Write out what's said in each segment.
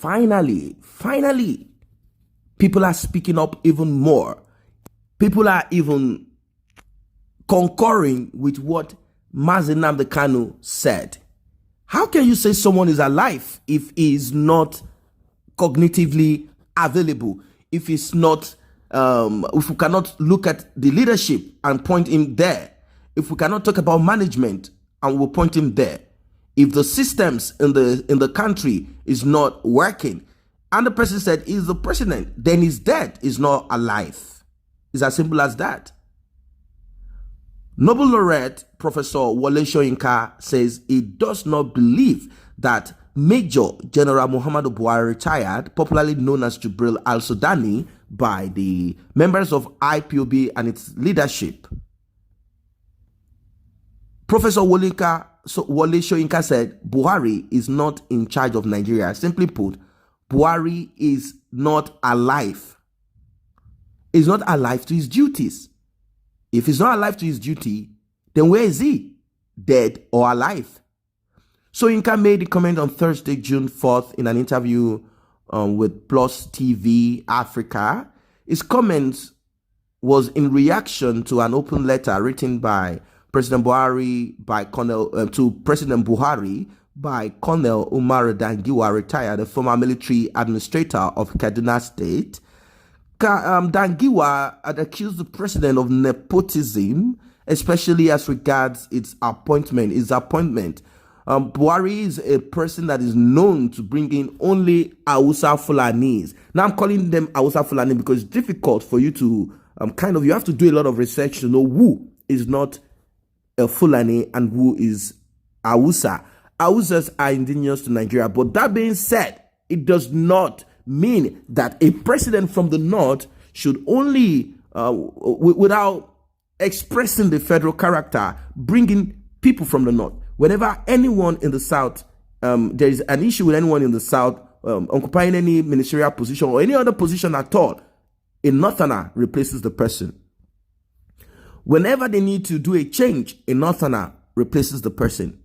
finally, people are speaking up even more. People are even concurring with what Nnamdi Kanu said. How can you say someone is alive if he is not cognitively available? If he's not, if we cannot look at the leadership and point him there, if we cannot talk about management and we'll point him there, if the systems in the country is not working, and the person said he's the president, then he's dead, he's not alive. It's as simple as that. Nobel laureate Professor Wole Soyinka says he does not believe that Major General Muhammadu Buhari retired, popularly known as Jubril al-Sudani, by the members of IPOB and its leadership. Professor Wole Soyinka said Buhari is not in charge of Nigeria. Simply put, Buhari is not alive. He's not alive to his duties. If he's not alive to his duty, then where is he? Dead or alive? Soyinka made the comment on Thursday, June 4th, in an interview with Plus TV Africa. His comments was in reaction to an open letter written by President Buhari to President Buhari by Colonel Umar Dangiwa, retired, a former military administrator of Kaduna State. Dangiwa had accused the president of nepotism, especially as regards his appointment. Buhari is a person that is known to bring in only Hausa Fulanis. Now I'm calling them Hausa Fulani because it's difficult for you to you have to do a lot of research to know who is not a Fulani and who is Hausa. Hausas are indigenous to Nigeria, but that being said, it does not mean that a president from the north should only, without expressing the federal character, bring in people from the north. Whenever anyone in the south, there is an issue with anyone in the south occupying any ministerial position or any other position at all, a northerner replaces the person. Whenever they need to do a change, a northerner replaces the person.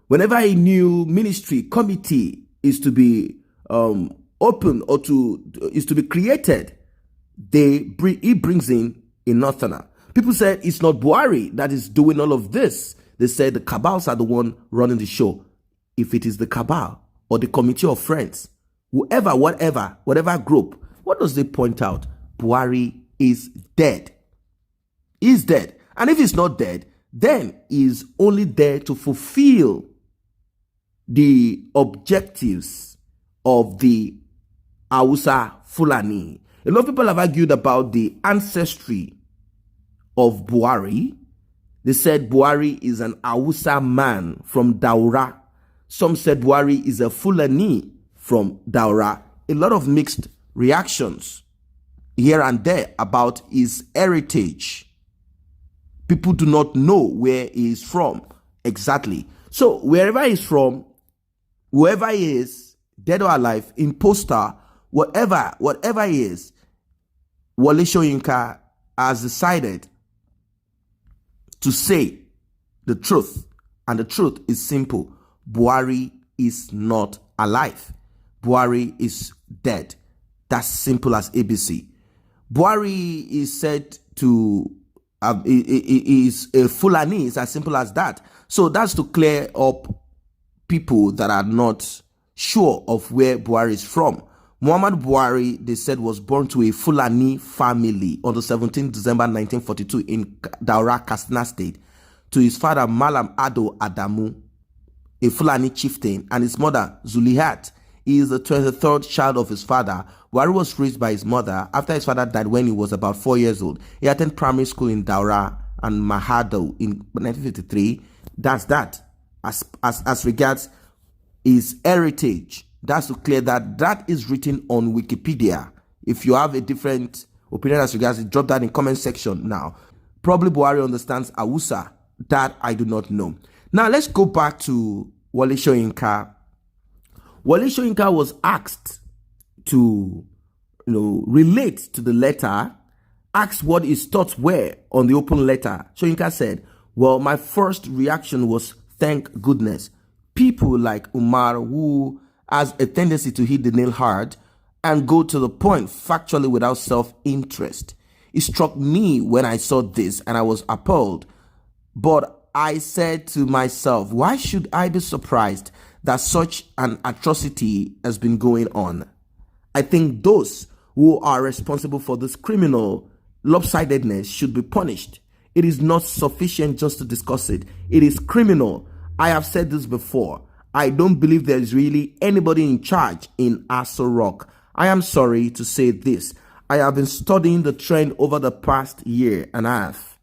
Whenever a new ministry committee is to be open or is to be created, he brings in a northerner. People said it's not Buhari that is doing all of this. They said the cabals are the one running the show. If it is the cabal or the committee of friends, whoever, whatever group, what does they point out? Buhari is dead. He's dead. And if he's not dead, then he's only there to fulfill the objectives of the Hausa Fulani. A lot of people have argued about the ancestry of Buhari. They said Buhari is an Hausa man from Daura. Some said Buhari is a Fulani from Daura. A lot of mixed reactions here and there about his heritage. People do not know where he is from exactly. So wherever he's from, whoever he is, dead or alive, imposter, whatever he is, Wole Soyinka has decided to say the truth. And the truth is simple. Buhari is not alive. Buhari is dead. That's simple as ABC. Buhari is said to is a Fulani. It's as simple as that. So that's to clear up people that are not sure of where Buhari is from. Muhammad Buhari, they said, was born to a Fulani family on the 17th December 1942 in Daura, Katsina State, to his father Malam Ado Adamu, a Fulani chieftain, and his mother Zulihat. He is the 23rd child of his father. Buhari was raised by his mother after his father died when he was about 4 years old. He attended primary school in Daura and Mahado in 1953. That's that. As regards his heritage, that's to clear that is written on Wikipedia. If you have a different opinion as regards it, drop that in comment section now. Probably Buhari understands Hausa. That I do not know. Now let's go back to Wole Soyinka. Wole Soyinka was asked to relate to the letter, asked what his thoughts were on the open letter. Soyinka said, well, my first reaction was thank goodness. People like Umar, who has a tendency to hit the nail hard and go to the point factually without self-interest. It struck me when I saw this and I was appalled. But I said to myself, why should I be surprised that such an atrocity has been going on? I think those who are responsible for this criminal lopsidedness should be punished. It is not sufficient just to discuss it. It is criminal. I have said this before. I don't believe there is really anybody in charge in Aso Rock. I am sorry to say this. I have been studying the trend over the past year and a half.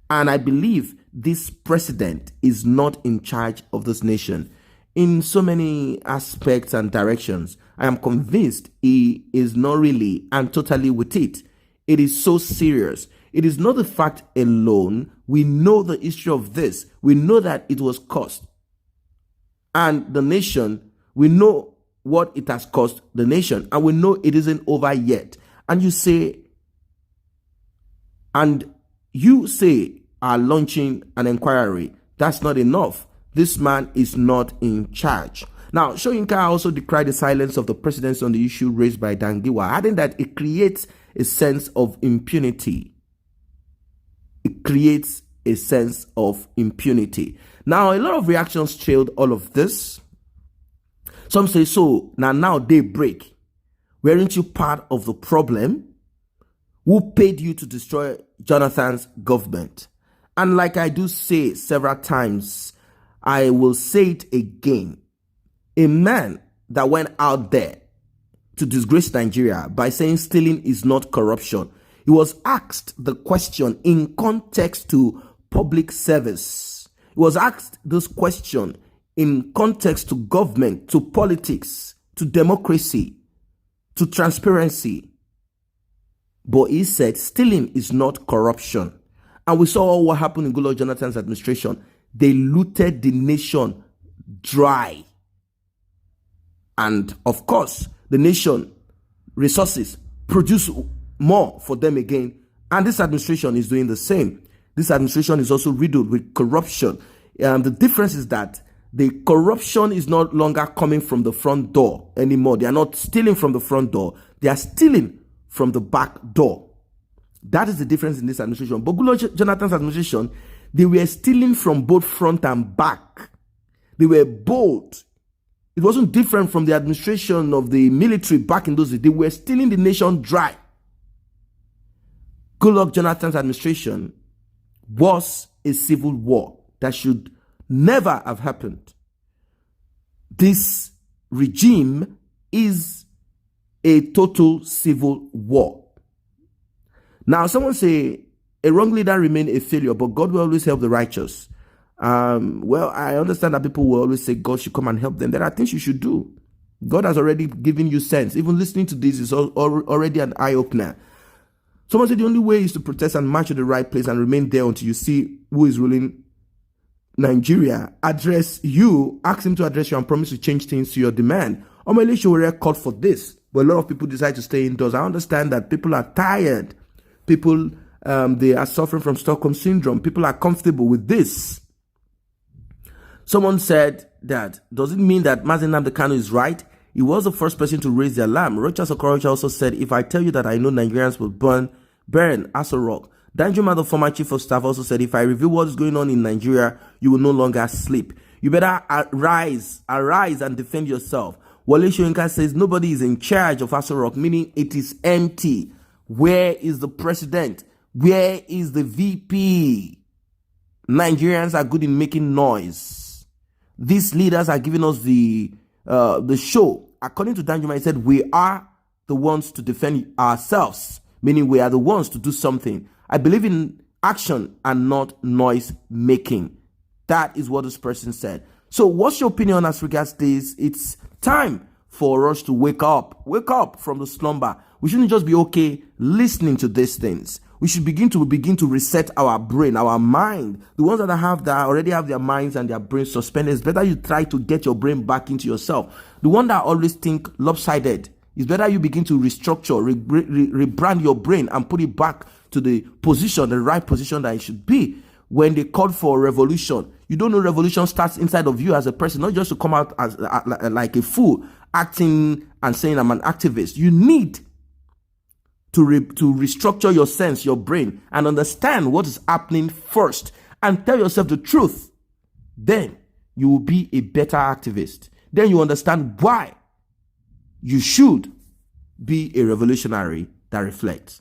And I believe this president is not in charge of this nation in so many aspects and directions. I am convinced he is not really and totally with it. It is so serious. It is not the fact alone. We know the history of this. We know that it was caused. And the nation, we know what it has cost the nation. And we know it isn't over yet. And you say are launching an inquiry. That's not enough. This man is not in charge. Now, Soyinka also decried the silence of the president on the issue raised by Dangiwa, adding that it creates a sense of impunity. It creates a sense of impunity. Now, a lot of reactions trailed all of this. Some say, so now they break. Weren't you part of the problem? Who paid you to destroy Jonathan's government? And like I do say several times, I will say it again. A man that went out there to disgrace Nigeria by saying stealing is not corruption. He was asked the question in context to public service. He was asked this question in context to government, to politics, to democracy, to transparency. But he said stealing is not corruption. And we saw what happened in Goodluck Jonathan's administration. They looted the nation dry. And of course, the nation resources produce more for them again. And this administration is doing the same. This administration is also riddled with corruption. The difference is that the corruption is no longer coming from the front door anymore. They are not stealing from the front door. They are stealing from the back door. That is the difference in this administration. But Goodluck Jonathan's administration, they were stealing from both front and back. They were bold. It wasn't different from the administration of the military back in those days. They were stealing the nation dry. Goodluck Jonathan's administration was a civil war that should never have happened. This regime is a total civil war. Now, someone say a wrong leader remains a failure, but God will always help the righteous. Well, I understand that people will always say God should come and help them. There are things you should do. God has already given you sense. Even listening to this is already an eye-opener. Someone said the only way is to protest and march to the right place and remain there until you see who is ruling Nigeria. Ask him to address you and promise to change things to your demand. Omele Showore called for this, but a lot of people decide to stay indoors. I understand that people are tired. People, they are suffering from Stockholm Syndrome. People are comfortable with this. Someone said that, does it mean that Nnamdi Kanu is right? He was the first person to raise the alarm. Rocha Sokorocha also said, if I tell you that I know Nigerians will burn Aso Rock. Danjuma, the former chief of staff, also said, if I reveal what is going on in Nigeria, you will no longer sleep. You better arise and defend yourself. Wole Soyinka says, nobody is in charge of Aso Rock, meaning it is empty. Where is the president? Where is the VP? Nigerians are good in making noise. These leaders are giving us the show. According to Danjuma, he said, we are the ones to defend ourselves, meaning we are the ones to do something. I believe in action and not noise making. That is what this person said. So what's your opinion as regards this? It's time for us to wake up from the slumber. We shouldn't just be okay listening to these things. We should begin to reset our brain, our mind. The ones that already have their minds and their brains suspended, it's better you try to get your brain back into yourself. The one that always think lopsided, it's better you begin to restructure, rebrand your brain and put it back to the position, the right position that it should be. When they called for revolution, You don't know revolution starts inside of you as a person, not just to come out as like a fool, acting and saying I'm an activist. You need to restructure your sense, your brain, and understand what is happening first and tell yourself the truth. Then you will be a better activist. Then you understand why you should be a revolutionary that reflects.